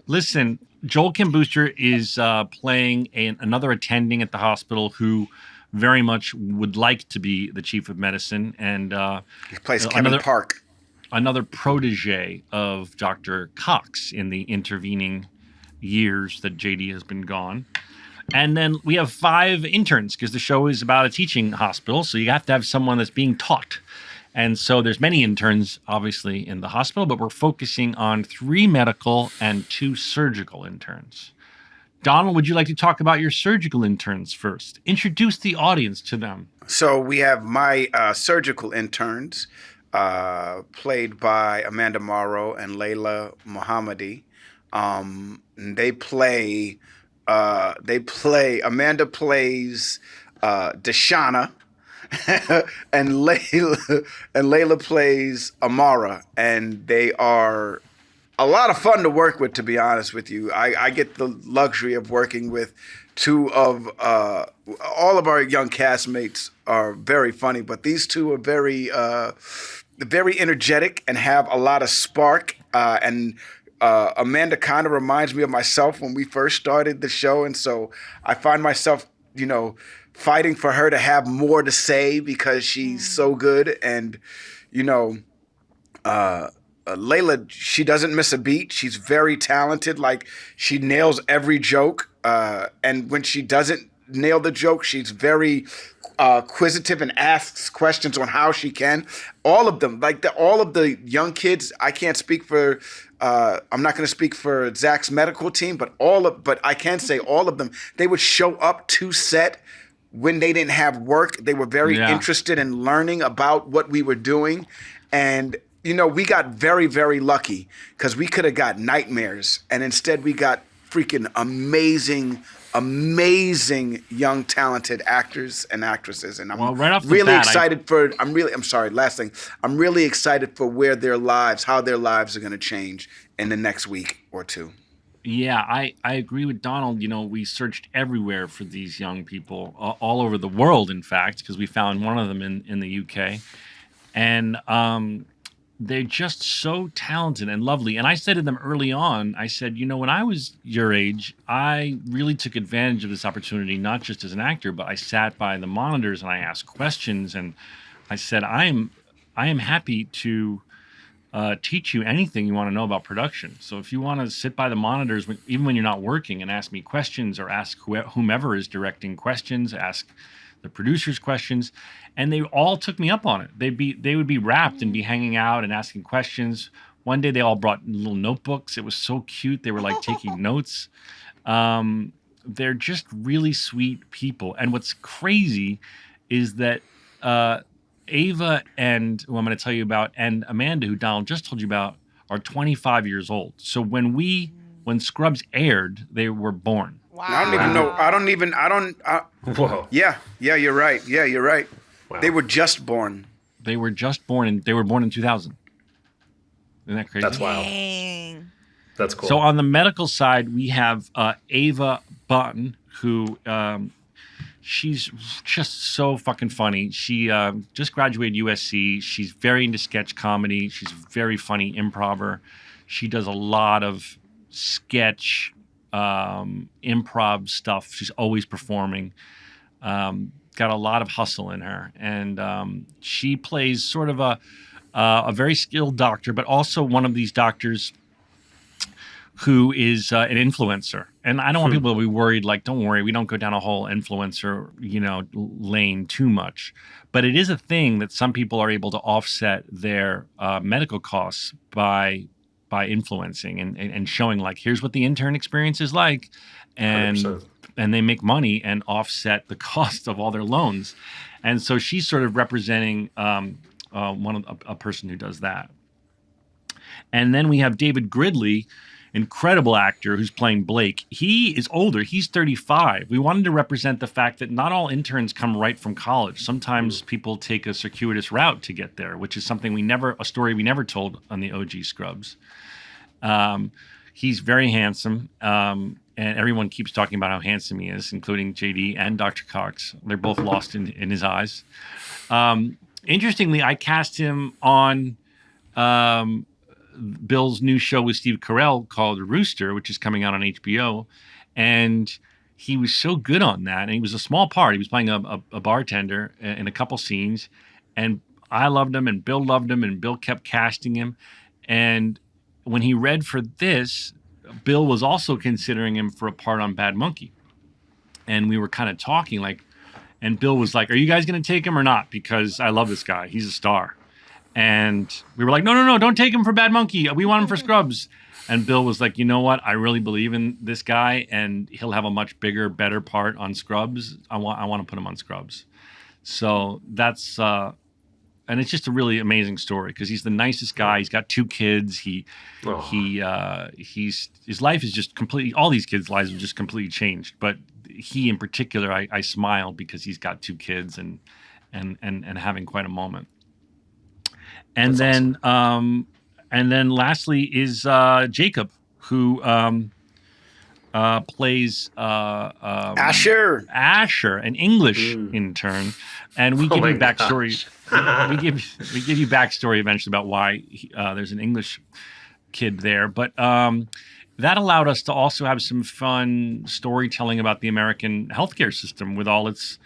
[SPEAKER 1] Listen, Joel Kim Booster is playing another attending at the hospital who very much would like to be the chief of medicine, and
[SPEAKER 3] He plays Kevin Park.
[SPEAKER 1] another protege of Dr. Cox in the intervening years that JD has been gone. And then we have 5 interns because the show is about a teaching hospital, so you have to have someone that's being taught. And so there's many interns, obviously, in the hospital, but we're focusing on 3 medical and 2 surgical interns. Donald, would you like to talk about your surgical interns first? Introduce the audience to them.
[SPEAKER 3] So we have my surgical interns, played by Amanda Morrow and Layla Mohammadi. They play. Amanda plays Deshana, and Layla plays Amara, and they are a lot of fun to work with, to be honest with you. I get the luxury of working with 2 of all of our young castmates are very funny, but these 2 are very energetic and have a lot of spark. And Amanda kind of reminds me of myself when we first started the show, and so I find myself, you know, fighting for her to have more to say because she's so good. And you know, Layla, she doesn't miss a beat. She's very talented. Like, she nails every joke. And when she doesn't nail the joke, she's very quizzitive and asks questions on how she can. All of them, all of the young kids, I can't speak for, I'm not going to speak for Zach's medical team, but I can say all of them, they would show up to set when they didn't have work. They were very interested in learning about what we were doing. And you know, we got very, very lucky because we could have got nightmares, and instead we got freaking amazing young talented actors and actresses. And I'm really excited for. I'm sorry. Last thing, I'm really excited for how their lives are going to change in the next week or 2.
[SPEAKER 1] Yeah, I agree with Donald. You know, we searched everywhere for these young people, all over the world, in fact, because we found one of them in the UK, and they're just so talented and lovely. And I said to them early on, I said, you know, when I was your age, I really took advantage of this opportunity, not just as an actor, but I sat by the monitors and I asked questions. And I said, I am happy to teach you anything you want to know about production. So if you want to sit by the monitors, even when you're not working, and ask me questions, or ask whomever is directing questions, ask the producers questions, and they all took me up on it. They would be wrapped and be hanging out and asking questions. One day they all brought little notebooks. It was so cute. They were like taking notes. They're just really sweet people. And what's crazy is that Ava and who I'm going to tell you about, and Amanda, who Donald just told you about, are 25 years old. So when Scrubs aired, they were born.
[SPEAKER 4] Wow.
[SPEAKER 3] I don't even know.
[SPEAKER 2] Whoa.
[SPEAKER 3] Yeah, you're right. Yeah, you're right.
[SPEAKER 2] Wow.
[SPEAKER 3] They were just born.
[SPEAKER 1] They were born in 2000. Isn't that crazy?
[SPEAKER 2] That's wild.
[SPEAKER 4] Dang.
[SPEAKER 2] That's cool.
[SPEAKER 1] So on the medical side, we have Ava Button, who she's just so fucking funny. She just graduated USC. She's very into sketch comedy. She's a very funny improver. She does a lot of sketch improv stuff. She's always performing. Got a lot of hustle in her, and she plays sort of a very skilled doctor, but also one of these doctors who is an influencer. And I don't want people to be worried, like, don't worry, we don't go down a whole influencer, lane too much. But it is a thing that some people are able to offset their medical costs by influencing and showing, like, here's what the intern experience is like. And
[SPEAKER 2] 100%.
[SPEAKER 1] And they make money and offset the cost of all their loans. And so she's sort of representing a person who does that. And then we have David Gridley, incredible actor who's playing Blake. He is older. He's 35. We wanted to represent the fact that not all interns come right from college. Sometimes people take a circuitous route to get there, which is something a story we never told on the OG Scrubs. He's very handsome. And everyone keeps talking about how handsome he is, including JD and Dr. Cox. They're both lost in his eyes. Interestingly, I cast him on Bill's new show with Steve Carell called Rooster, which is coming out on HBO. And he was so good on that. And he was a small part. He was playing a bartender in a couple scenes. And I loved him, and Bill loved him, and Bill kept casting him. And when he read for this, Bill was also considering him for a part on Bad Monkey. And we were kind of talking, and Bill was like, are you guys going to take him or not? Because I love this guy. He's a star. And we were like, no, don't take him for Bad Monkey. We want him for Scrubs. And Bill was like, you know what? I really believe in this guy, and he'll have a much bigger, better part on Scrubs. I want to put him on Scrubs. So that's... and it's just a really amazing story because he's the nicest guy. He's got 2 kids. His life is just completely. All these kids' lives are just completely changed. But he, in particular, I smiled because he's got 2 kids and having quite a moment. And
[SPEAKER 2] That's
[SPEAKER 1] then,
[SPEAKER 2] awesome.
[SPEAKER 1] And then, lastly is Jacob, who plays
[SPEAKER 3] Asher,
[SPEAKER 1] an English intern, and we give you backstory. we give you backstory eventually about why there's an English kid there, but that allowed us to also have some fun storytelling about the American healthcare system with all its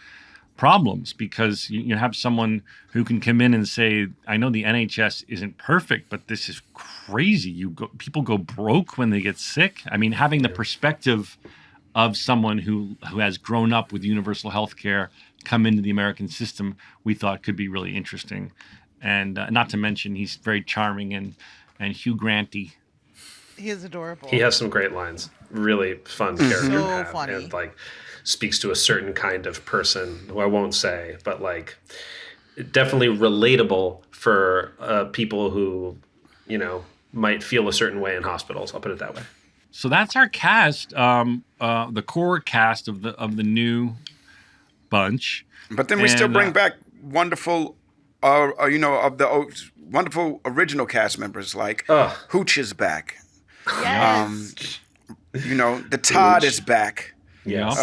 [SPEAKER 1] problems, because you have someone who can come in and say, I know the NHS isn't perfect, but this is crazy. People go broke when they get sick. I mean, having the perspective of someone who has grown up with universal healthcare come into the American system, we thought could be really interesting. And not to mention, he's very charming and Hugh Granty.
[SPEAKER 4] He is adorable.
[SPEAKER 2] He has some great lines. Really fun character.
[SPEAKER 4] So
[SPEAKER 2] to have,
[SPEAKER 4] funny.
[SPEAKER 2] And speaks to a certain kind of person who I won't say, but definitely relatable for people who, might feel a certain way in hospitals. I'll put it that way.
[SPEAKER 1] So that's our cast, the core cast of the new bunch.
[SPEAKER 3] But then we still bring back wonderful, wonderful original cast members like Hooch is back.
[SPEAKER 4] Yes.
[SPEAKER 3] The Todd is back.
[SPEAKER 2] Yes.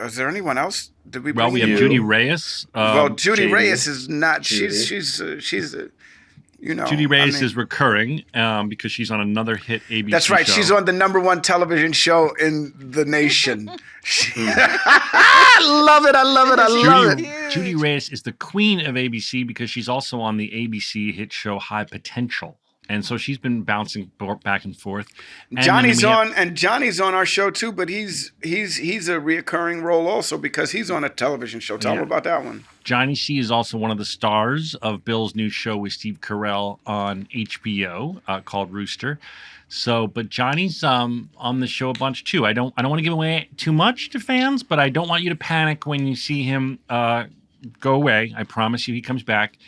[SPEAKER 3] Is there anyone else? Did we?
[SPEAKER 1] Well, we have Judy Reyes.
[SPEAKER 3] Judy
[SPEAKER 2] JD.
[SPEAKER 3] Reyes is not.
[SPEAKER 2] Judy.
[SPEAKER 3] She's
[SPEAKER 1] Judy Reyes is recurring because she's on another hit ABC
[SPEAKER 3] That's right.
[SPEAKER 1] show.
[SPEAKER 3] She's on the #1 television show in the nation. I love it. I love it.
[SPEAKER 1] Judy Reyes is the queen of ABC because she's also on the ABC hit show High Potential. And so she's been bouncing back and forth. And
[SPEAKER 3] Johnny's on our show too, but he's a reoccurring role also because he's on a television show. Tell him about that one.
[SPEAKER 1] Johnny C is also one of the stars of Bill's new show with Steve Carell on HBO called Rooster. So, but Johnny's on the show a bunch too. I don't want to give away too much to fans, but I don't want you to panic when you see him go away. I promise you he comes back.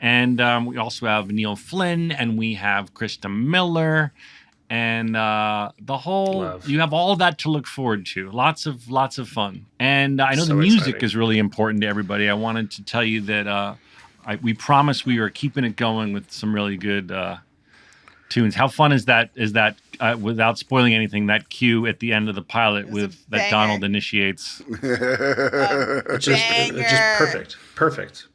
[SPEAKER 1] And we also have Neil Flynn, and we have Krista Miller, and you have all of that to look forward to. Lots of fun. And I know the music is really important to everybody. I wanted to tell you that we promised we were keeping it going with some really good tunes. How fun is that? Without spoiling anything, that cue at the end of the pilot with that Donald initiates.
[SPEAKER 2] It's just perfect.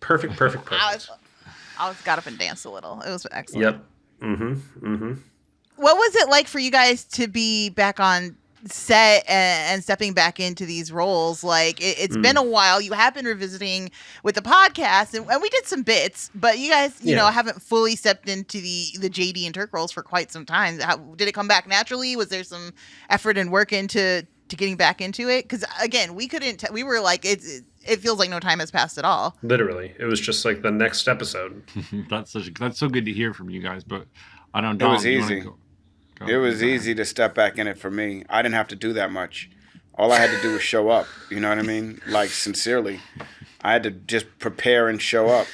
[SPEAKER 4] I was got up and danced a little. It was excellent.
[SPEAKER 2] Yep.
[SPEAKER 4] What was it like for you guys to be back on set and stepping back into these roles? Like it's been a while. You have been revisiting with the podcast, and we did some bits, but you guys, you know, haven't fully stepped into the JD and Turk roles for quite some time. Did it come back naturally? Was there some effort and work into getting back into it? Because again, we couldn't. We were like, it feels like no time has passed at all.
[SPEAKER 2] Literally, it was just like the next episode.
[SPEAKER 1] That's so good to hear from you guys. But I don't.
[SPEAKER 3] It was easy. It was easy to step back in it for me. I didn't have to do that much. All I had to do was show up. You know what I mean? Like, sincerely. I had to just prepare and show up.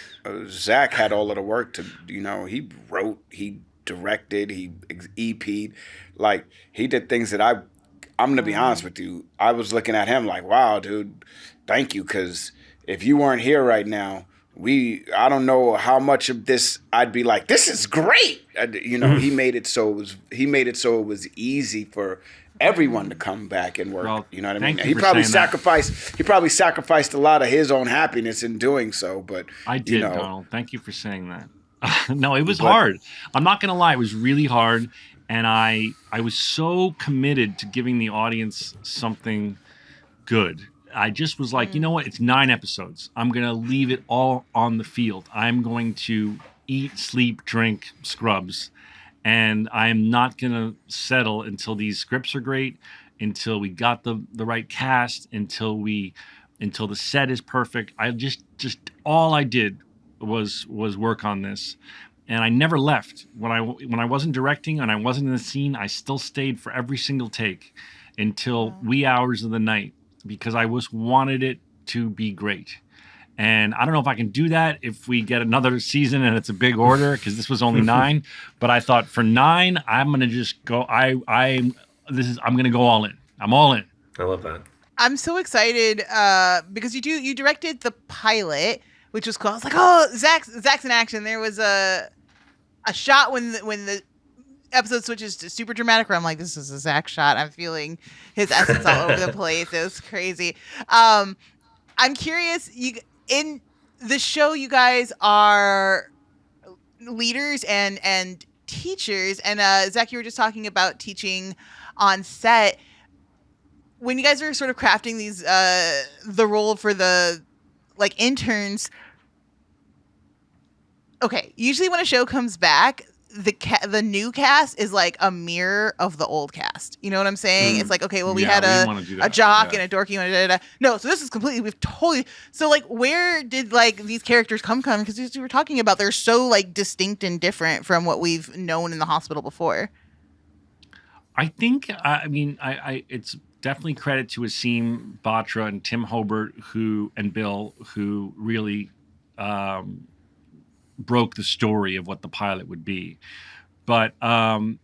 [SPEAKER 3] Zach had all of the work to, he wrote, he directed, he EP'd. Like, he did things that I'm going to be honest with you. I was looking at him like, wow, dude, thank you. Because if you weren't here right now, I don't know how much of this I'd be like, this is great. He made it so it was easy for everyone to come back and work.
[SPEAKER 1] Well,
[SPEAKER 3] you know what I mean? He probably sacrificed a lot of his own happiness in doing so, but
[SPEAKER 1] I did, Donald. Thank you for saying that. No, it was hard. I'm not gonna lie, it was really hard, and I was so committed to giving the audience something good. I just was like, you know what? It's 9 episodes. I'm going to leave it all on the field. I'm going to eat, sleep, drink, scrubs. And I am not going to settle until these scripts are great, until we got the right cast, until the set is perfect. I just all I did was work on this. And I never left. When I wasn't directing and I wasn't in the scene, I still stayed for every single take until wee hours of the night, because I wanted it to be great. And I don't know if I can do that if we get another season and it's a big order, because this was only 9. But I thought for 9, I'm going to just go. I'm going to go all in. I'm all in.
[SPEAKER 2] I love that.
[SPEAKER 4] I'm so excited because you directed the pilot, which was cool. I was like, oh, Zach's in action. There was a shot when the episode switches to super dramatic where I'm like, this is a Zach shot. I'm feeling his essence all over the place. It was crazy. I'm curious, in the show you guys are leaders and teachers, and Zach, you were just talking about teaching on set. When you guys were sort of crafting these the role for the interns, okay, usually when a show comes back, the new cast is like a mirror of the old cast. You know what I'm saying? It's like, okay, well, we had a jock and a dorky. No, so this is completely, so like, where did these characters come from? Because as we were talking about, they're so distinct and different from what we've known in the hospital before.
[SPEAKER 1] I think, it's definitely credit to Asim Batra and Tim Hobart and Bill, who really broke the story of what the pilot would be. But I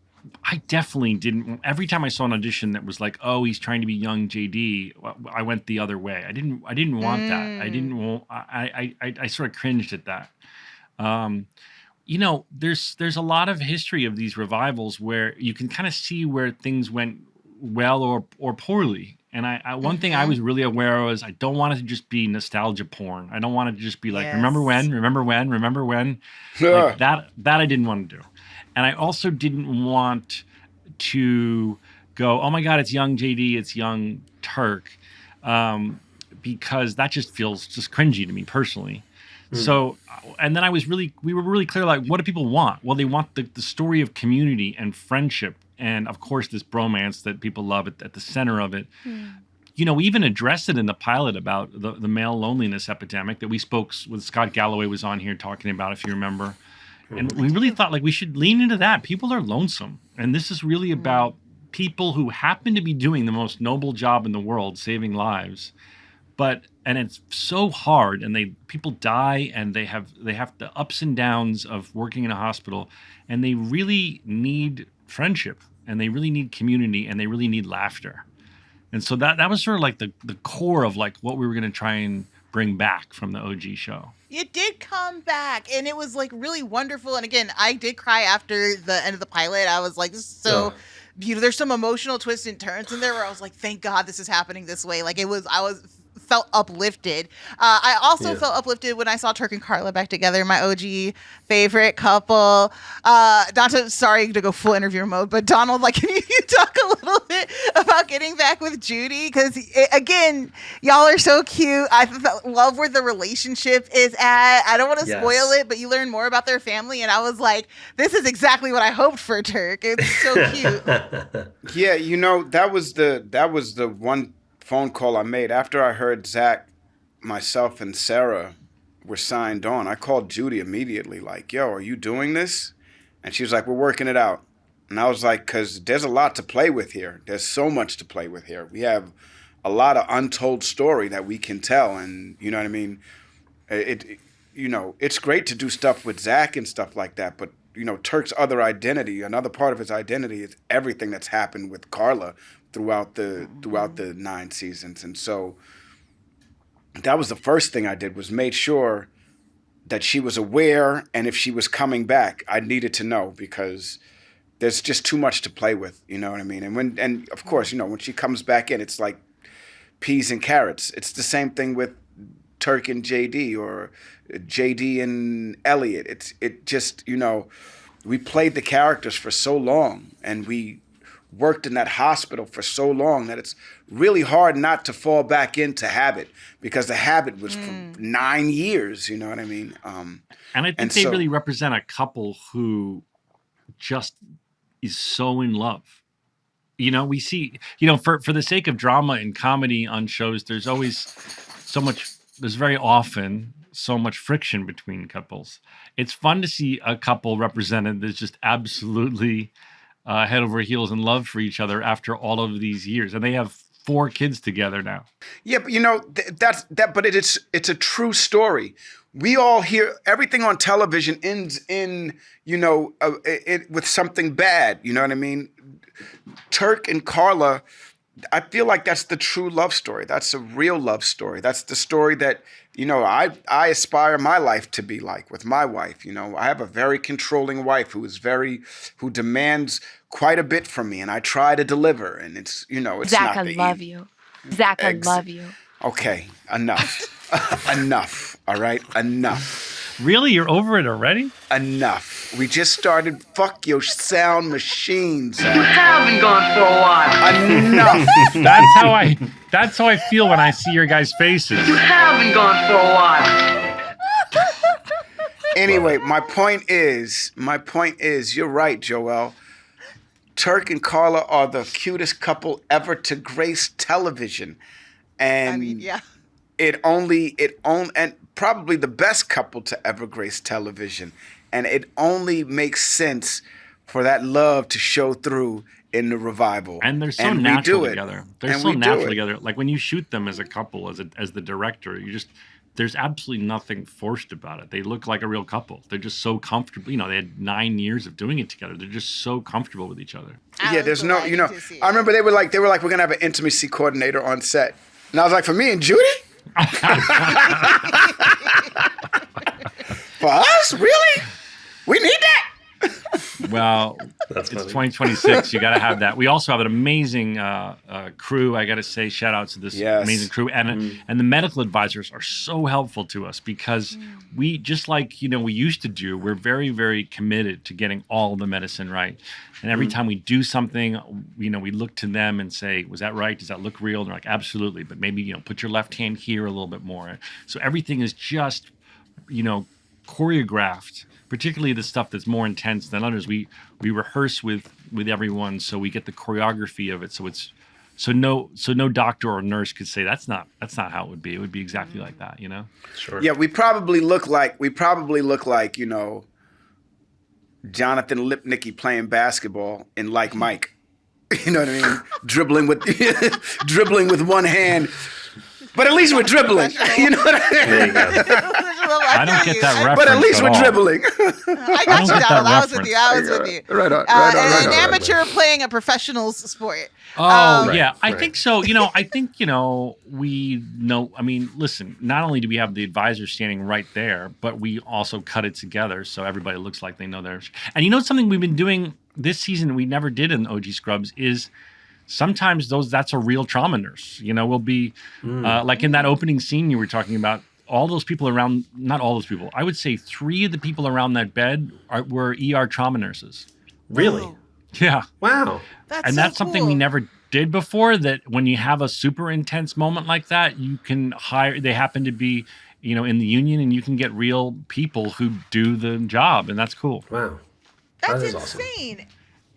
[SPEAKER 1] definitely didn't. Every time I saw an audition that was like, oh, he's trying to be young JD, I went the other way. I didn't want that. I didn't want. I sort of cringed at that. There's a lot of history of these revivals where you can kind of see where things went well or poorly. And one thing I was really aware of is I don't want it to just be nostalgia porn. I don't want it to just be like, remember when. Like that I didn't want to do. And I also didn't want to go, oh my God, it's young JD, it's young Turk, because that just feels just cringy to me personally. So, and then we were really clear, like, what do people want? Well, they want the story of community and friendship. And of course, this bromance that people love at the center of it. We even addressed it in the pilot about the male loneliness epidemic that we spoke with. Scott Galloway was on here talking about, if you remember. And we really thought we should lean into that. People are lonesome. And this is really about people who happen to be doing the most noble job in the world, saving lives. And it's so hard, and people die, and they have the ups and downs of working in a hospital, and they really need friendship, and they really need community, and they really need laughter. And so that was sort of like the core of what we were going to try and bring back from the OG show.
[SPEAKER 4] It did come back, and it was like really wonderful. And again, I did cry after the end of the pilot. I was like, this is so beautiful. There's some emotional twists and turns in there where I was like, thank God this is happening this way. Like felt uplifted. I also felt uplifted when I saw Turk and Carla back together, my OG favorite couple. Sorry to go full interview mode, but Donald, like, can you talk a little bit about getting back with Judy? Because again, y'all are so cute. I love where the relationship is at. I don't want to spoil it, but you learn more about their family, and I was like, this is exactly what I hoped for Turk. It's so cute.
[SPEAKER 3] Yeah, that was the one phone call I made after I heard Zach, myself, and Sarah were signed on. I called Judy immediately, like, yo, are you doing this? And she was like, we're working it out. And I was like, because there's a lot to play with here. There's so much to play with here. We have a lot of untold story that we can tell. And you know what I mean? It's great to do stuff with Zach and stuff like that. But, Turk's other identity, another part of his identity is everything that's happened with Carla throughout the 9 seasons. And so that was the first thing I did, was made sure that she was aware, and if she was coming back, I needed to know, because there's just too much to play with, you know what I mean? And of course, when she comes back in, it's like peas and carrots. It's the same thing with Turk and JD, or JD and Elliot. It just, we played the characters for so long, and we worked in that hospital for so long that it's really hard not to fall back into habit, because the habit was for 9 years, you know what I mean?
[SPEAKER 1] And I think they really represent a couple who just is so in love. We see, for the sake of drama and comedy on shows, there's very often so much friction between couples. It's fun to see a couple represented that's just absolutely head over heels in love for each other after all of these years, and they have 4 kids together now.
[SPEAKER 3] Yeah, but but it's a true story. We all hear everything on television ends in with something bad. You know what I mean? Turk and Carla, I feel like that's the true love story. That's a real love story. That's the story that I aspire my life to be like with my wife. I have a very controlling wife who demands quite a bit from me, and I try to deliver. And it's it's
[SPEAKER 6] Zach,
[SPEAKER 3] not
[SPEAKER 6] I love you. Zach, I love you.
[SPEAKER 3] Okay, enough, enough. All right, enough.
[SPEAKER 1] Really, you're over it already?
[SPEAKER 3] Enough. We just started. Fuck your sound machine, Zach.
[SPEAKER 7] You have been gone for a while.
[SPEAKER 3] Enough.
[SPEAKER 1] That's how I feel when I see your guys' faces.
[SPEAKER 7] You have been gone for a while.
[SPEAKER 3] Anyway, my point is, you're right, Joelle. Turk and Carla are the cutest couple ever to grace television, and and probably the best couple to ever grace television, and it only makes sense for that love to show through in the revival.
[SPEAKER 1] And they're so natural together. They're so natural together. Like when you shoot them as a couple, as the director, there's absolutely nothing forced about it. They look like a real couple. They're just so comfortable. They had 9 years of doing it together. They're just so comfortable with each other.
[SPEAKER 3] Yeah, there's no, I remember they were like, we're going to have an intimacy coordinator on set. And I was like, for me and Judy? For us? Really? We need that?
[SPEAKER 1] Well, it's 2026. You got to have that. We also have an amazing crew. I got to say, shout out to this amazing crew, and the medical advisors are so helpful to us, because we, just like we used to do, we're very, very committed to getting all the medicine right. And every time we do something, we look to them and say, was that right? Does that look real? And they're like, absolutely, but maybe put your left hand here a little bit more. So everything is just choreographed. Particularly the stuff that's more intense than others, we rehearse with everyone, so we get the choreography of it. So no doctor or nurse could say that's not how it would be. It would be exactly like that,
[SPEAKER 2] Sure.
[SPEAKER 3] Yeah, we probably look like Jonathan Lipnicki playing basketball in Like Mike. You know what I mean? dribbling with one hand. But at least we're dribbling. You know what I mean?
[SPEAKER 2] There you go.
[SPEAKER 1] I don't get that reference.
[SPEAKER 3] But at least we're
[SPEAKER 1] all.
[SPEAKER 3] dribbling.
[SPEAKER 4] I got you, Donald. I was with you. I was with you.
[SPEAKER 3] Right on.
[SPEAKER 4] An amateur playing a professional sport.
[SPEAKER 1] Oh, yeah. I
[SPEAKER 2] right.
[SPEAKER 1] think so. I think, we know. I mean, listen, not only do we have the advisor standing right there, but we also cut it together so everybody looks like they know theirs. And something we've been doing this season we never did in OG Scrubs is sometimes that's a real trauma nurse. We'll be like in that opening scene you were talking about, all those people around, not all those people, I would say 3 of the people around that bed were ER trauma nurses.
[SPEAKER 2] Really?
[SPEAKER 4] Whoa.
[SPEAKER 1] Yeah.
[SPEAKER 2] Wow.
[SPEAKER 1] That's something we never did before, that when you have a super intense moment like that, you can hire, they happen to be, in the union, and you can get real people who do the job, and that's cool.
[SPEAKER 2] Wow.
[SPEAKER 4] That's
[SPEAKER 2] That is awesome.
[SPEAKER 4] insane.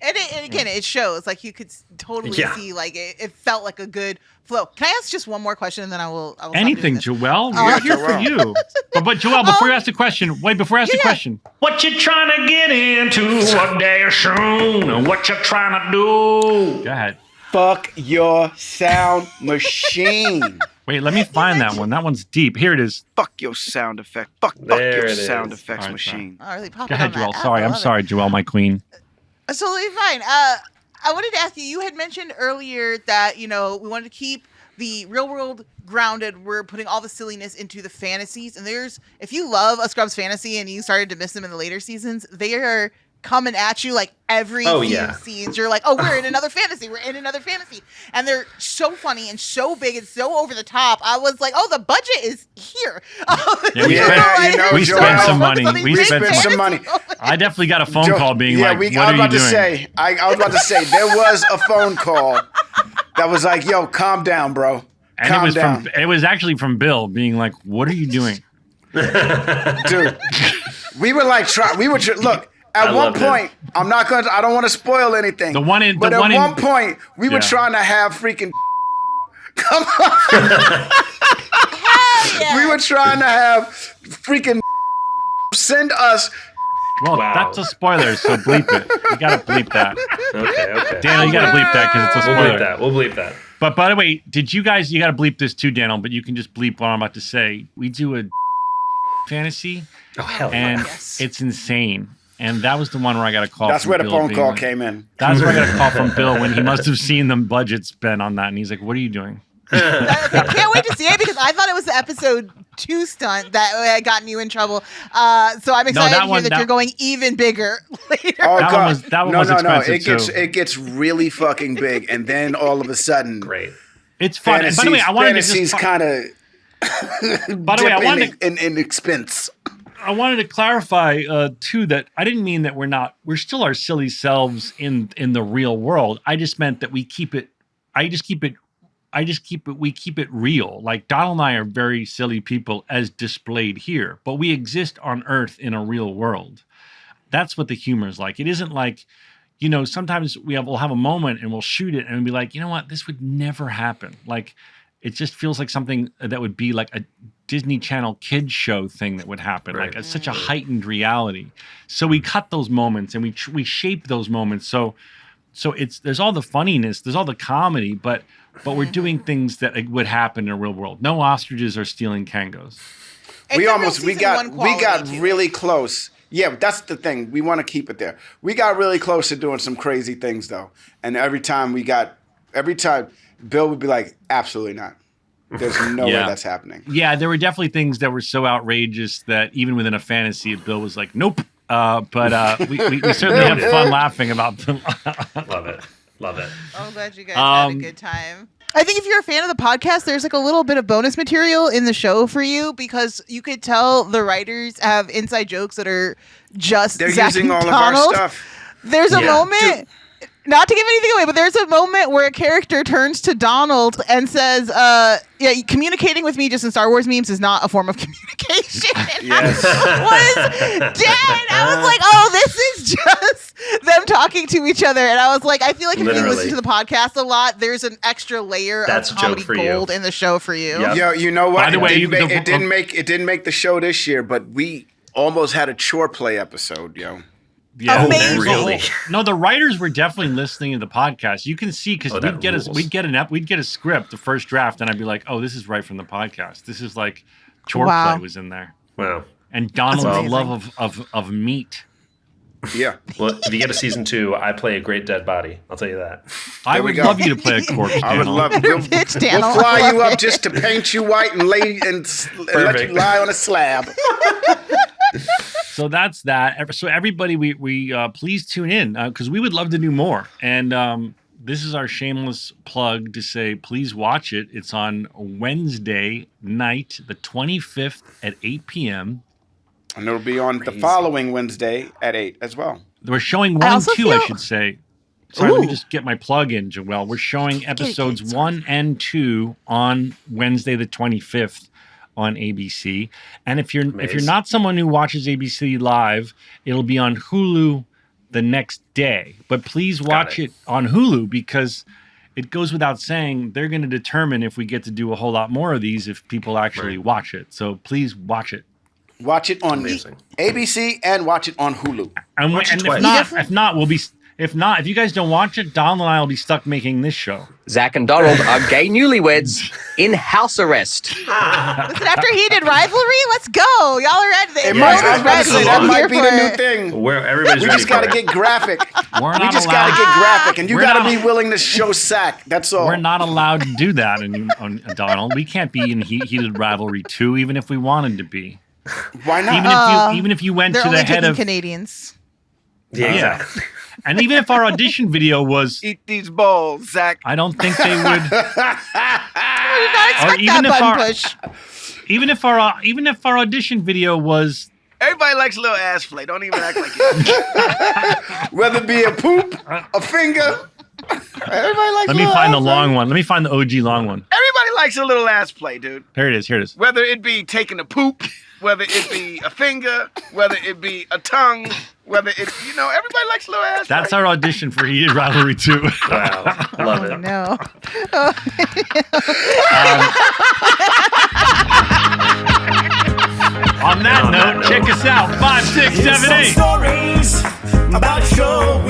[SPEAKER 4] And again, it shows, like, you could totally see, like, it felt like a good flow. Can I ask just one more question, and then I will stop
[SPEAKER 1] Anything,
[SPEAKER 4] doing this?
[SPEAKER 1] Joelle. We're here for you. But Joelle, before you ask the question, the question.
[SPEAKER 5] What you trying to get into? What day is soon? What you trying to do?
[SPEAKER 1] Go ahead.
[SPEAKER 3] Fuck your sound machine.
[SPEAKER 1] Wait, let me find that one. That one's deep. Here it is.
[SPEAKER 3] Fuck your sound effect. Fuck
[SPEAKER 2] There
[SPEAKER 3] your
[SPEAKER 2] it is.
[SPEAKER 3] sound effects
[SPEAKER 1] All right,
[SPEAKER 3] machine.
[SPEAKER 4] Oh, really
[SPEAKER 1] Go
[SPEAKER 4] popping
[SPEAKER 1] ahead,
[SPEAKER 4] on that.
[SPEAKER 1] Joelle. Sorry. I'm sorry, Joelle, my queen.
[SPEAKER 4] That's totally fine. I wanted to ask you, you had mentioned earlier that, we wanted to keep the real world grounded. We're putting all the silliness into the fantasies. And if you love a Scrubs fantasy and you started to miss them in the later seasons, they are coming at you like every few scenes. You're like, oh, we're in another fantasy. We're in another fantasy. And they're so funny and so big and so over the top. I was like, oh, the budget is here.
[SPEAKER 1] Yeah, we spent some money. We spent
[SPEAKER 3] some money.
[SPEAKER 1] I definitely got a phone call being like, what
[SPEAKER 3] I
[SPEAKER 1] are you
[SPEAKER 3] was
[SPEAKER 1] doing?
[SPEAKER 3] I was about to say, there was a phone call that was like, yo, calm down, bro.
[SPEAKER 1] And
[SPEAKER 3] Calm down.
[SPEAKER 1] it was actually from Bill being like, what are you doing?
[SPEAKER 3] Dude, we were like, look, at one point, I don't want to spoil anything. At one point, we were trying to have freaking come on.
[SPEAKER 4] Yeah.
[SPEAKER 3] We were trying to have freaking send us.
[SPEAKER 1] Well, that's a spoiler, so bleep it. You gotta bleep that.
[SPEAKER 2] Okay.
[SPEAKER 1] Daniel, you gotta bleep that because it's a spoiler.
[SPEAKER 2] We'll bleep that.
[SPEAKER 1] But by the way, you gotta bleep this too, Daniel, but you can just bleep what I'm about to say. We do a fantasy,
[SPEAKER 2] Oh, hell
[SPEAKER 1] and it's insane. And that was the one where I got a call.
[SPEAKER 3] That's
[SPEAKER 1] from
[SPEAKER 3] where the
[SPEAKER 1] Bill
[SPEAKER 3] phone
[SPEAKER 1] being
[SPEAKER 3] call
[SPEAKER 1] like,
[SPEAKER 3] came in.
[SPEAKER 1] That's where I got a call from Bill when he must have seen the budget spent on that, and he's like, "What are you doing?"
[SPEAKER 4] I can't wait to see it because I thought it was the episode 2 stunt that had gotten you in trouble. So I'm excited to hear that you're going even bigger later.
[SPEAKER 3] Oh, God.
[SPEAKER 1] That one was expensive
[SPEAKER 3] It gets really fucking big, and then all of a sudden,
[SPEAKER 2] Great.
[SPEAKER 1] It's fun. And by the way, I wanted to just
[SPEAKER 3] kind of.
[SPEAKER 1] By the way, I wanted
[SPEAKER 3] in expense.
[SPEAKER 1] I wanted to clarify too that I didn't mean that we're still our silly selves in the real world. I just meant that we keep it real. Like Donald and I are very silly people as displayed here, but we exist on Earth in a real world. That's what the humor is like. It isn't like, sometimes we'll have a moment and we'll shoot it and we'll be like, you know what, this would never happen. Like, it just feels like something that would be like a Disney Channel kids show thing that would happen,
[SPEAKER 2] Right.
[SPEAKER 1] like such a heightened reality. So we cut those moments and we shape those moments. So there's all the funniness, there's all the comedy, but we're doing things that would happen in a real world. No ostriches are stealing kangos.
[SPEAKER 3] We got really close. Yeah, that's the thing. We want to keep it there. We got really close to doing some crazy things though. And every time Bill would be like, absolutely not. There's no way that's happening.
[SPEAKER 1] Yeah, there were definitely things that were so outrageous that even within a fantasy, Bill was like, nope. But we certainly had fun laughing about them.
[SPEAKER 2] Love it.
[SPEAKER 4] I'm glad you guys had a good time. I think if you're a fan of the podcast, there's like a little bit of bonus material in the show for you because you could tell the writers have inside jokes that are just
[SPEAKER 3] They're
[SPEAKER 4] Zach
[SPEAKER 3] using
[SPEAKER 4] and
[SPEAKER 3] all
[SPEAKER 4] Donald.
[SPEAKER 3] of our stuff.
[SPEAKER 4] There's a moment, not to give anything away, but there's a moment where a character turns to Donald and says, communicating with me just in Star Wars memes is not a form of communication.
[SPEAKER 3] Yes.
[SPEAKER 4] I was dead. I was like, oh, this is just them talking to each other. And I was like, I feel like if you listen to the podcast a lot, there's an extra layer of comedy gold in the show for you.
[SPEAKER 2] Yep.
[SPEAKER 3] Yo, you know what?
[SPEAKER 1] By the way,
[SPEAKER 3] it didn't make the show this year, but we almost had a chore play episode, yo.
[SPEAKER 1] Yeah,
[SPEAKER 4] Amazing.
[SPEAKER 2] Really?
[SPEAKER 1] No, the writers were definitely listening to the podcast. You can see because we'd get a script, the first draft, and I'd be like, "Oh, this is right from the podcast. This is like chore play was in there."
[SPEAKER 2] Wow.
[SPEAKER 1] And Donald's
[SPEAKER 4] amazing.
[SPEAKER 1] love of meat.
[SPEAKER 3] Yeah.
[SPEAKER 2] Well, if you get a season 2, I play a great dead body. I'll tell you that.
[SPEAKER 1] I
[SPEAKER 3] There we
[SPEAKER 1] would
[SPEAKER 3] go.
[SPEAKER 1] love you to play a corpse,
[SPEAKER 3] I would
[SPEAKER 1] Daniel.
[SPEAKER 3] love it.
[SPEAKER 4] Pitch, Daniel.
[SPEAKER 3] We'll fly you up just to paint you white and let you lie on a slab.
[SPEAKER 1] So that's that. So everybody, we please tune in because we would love to do more. And this is our shameless plug to say, please watch it. It's on Wednesday night, the 25th at 8 p.m.
[SPEAKER 3] And it'll be on the following Wednesday at 8 as well.
[SPEAKER 1] We're showing 1
[SPEAKER 4] I
[SPEAKER 1] and
[SPEAKER 4] also
[SPEAKER 1] 2, I
[SPEAKER 4] feel-
[SPEAKER 1] should say. Sorry, let me
[SPEAKER 4] Ooh.
[SPEAKER 1] just get my plug in, Joelle. We're showing episodes
[SPEAKER 4] sorry.
[SPEAKER 1] 1 and 2 on Wednesday the 25th on ABC. And if you're not someone who watches ABC live, it'll be on Hulu the next day. But please watch it on Hulu because it goes without saying they're going to determine if we get to do a whole lot more of these if people actually watch it. So please watch it.
[SPEAKER 3] Watch it on
[SPEAKER 2] Amazing.
[SPEAKER 3] ABC and watch it on Hulu.
[SPEAKER 1] And,
[SPEAKER 2] Watch it
[SPEAKER 1] and
[SPEAKER 2] twice.
[SPEAKER 1] if you guys don't watch it, Donald and I will be stuck making this show.
[SPEAKER 8] Zach and Donald are gay newlyweds in house arrest.
[SPEAKER 4] Listen, after he did Rivalry, let's go. Y'all are ready.
[SPEAKER 3] It
[SPEAKER 4] The
[SPEAKER 3] might,
[SPEAKER 4] world
[SPEAKER 3] I was
[SPEAKER 4] is
[SPEAKER 3] about to
[SPEAKER 4] ready.
[SPEAKER 3] say, that
[SPEAKER 4] I'm
[SPEAKER 3] might
[SPEAKER 4] here
[SPEAKER 3] be
[SPEAKER 4] for
[SPEAKER 3] the new
[SPEAKER 4] it.
[SPEAKER 3] thing.
[SPEAKER 2] Where everybody's
[SPEAKER 3] We
[SPEAKER 2] ready
[SPEAKER 3] just
[SPEAKER 2] for
[SPEAKER 3] got to
[SPEAKER 2] it.
[SPEAKER 3] get graphic.
[SPEAKER 1] We're
[SPEAKER 3] We
[SPEAKER 1] not
[SPEAKER 3] just
[SPEAKER 1] allowed.
[SPEAKER 3] got to get graphic, and you
[SPEAKER 1] We're
[SPEAKER 3] got to
[SPEAKER 1] not-
[SPEAKER 3] be willing to show sack. That's all.
[SPEAKER 1] We're not allowed to do that on Donald. We can't be in heated rivalry 2, even if we wanted to be.
[SPEAKER 3] Why not?
[SPEAKER 1] Even if you went
[SPEAKER 4] They're
[SPEAKER 1] to
[SPEAKER 4] only
[SPEAKER 1] the head
[SPEAKER 4] taking
[SPEAKER 1] of
[SPEAKER 4] Canadians.
[SPEAKER 2] Yeah,
[SPEAKER 1] Yeah.
[SPEAKER 2] exactly.
[SPEAKER 1] and even if our audition video was,
[SPEAKER 3] Eat these balls, Zach.
[SPEAKER 1] I don't think they would.
[SPEAKER 4] I did not expect
[SPEAKER 1] even
[SPEAKER 4] that
[SPEAKER 1] if
[SPEAKER 4] button
[SPEAKER 1] our-
[SPEAKER 4] push.
[SPEAKER 1] Even if our audition video was,
[SPEAKER 3] Everybody likes a little ass play. Don't even act like it. Whether it be a poop, a finger. Everybody likes
[SPEAKER 1] let me
[SPEAKER 3] a little
[SPEAKER 1] find the
[SPEAKER 3] ass
[SPEAKER 1] long
[SPEAKER 3] play.
[SPEAKER 1] one. Let me find the OG long one.
[SPEAKER 3] Everybody likes a little ass play, dude.
[SPEAKER 1] Here it is. Here it is.
[SPEAKER 3] Whether it be taking a poop, whether it be a finger, whether it be a tongue, whether it, everybody likes a little ass
[SPEAKER 1] That's
[SPEAKER 3] play.
[SPEAKER 1] our audition for heated rivalry 2.
[SPEAKER 2] Wow. Love
[SPEAKER 4] Oh,
[SPEAKER 2] it.
[SPEAKER 4] no.
[SPEAKER 1] On that note, check us out. 5, 6, 7, 8.
[SPEAKER 5] Stories about show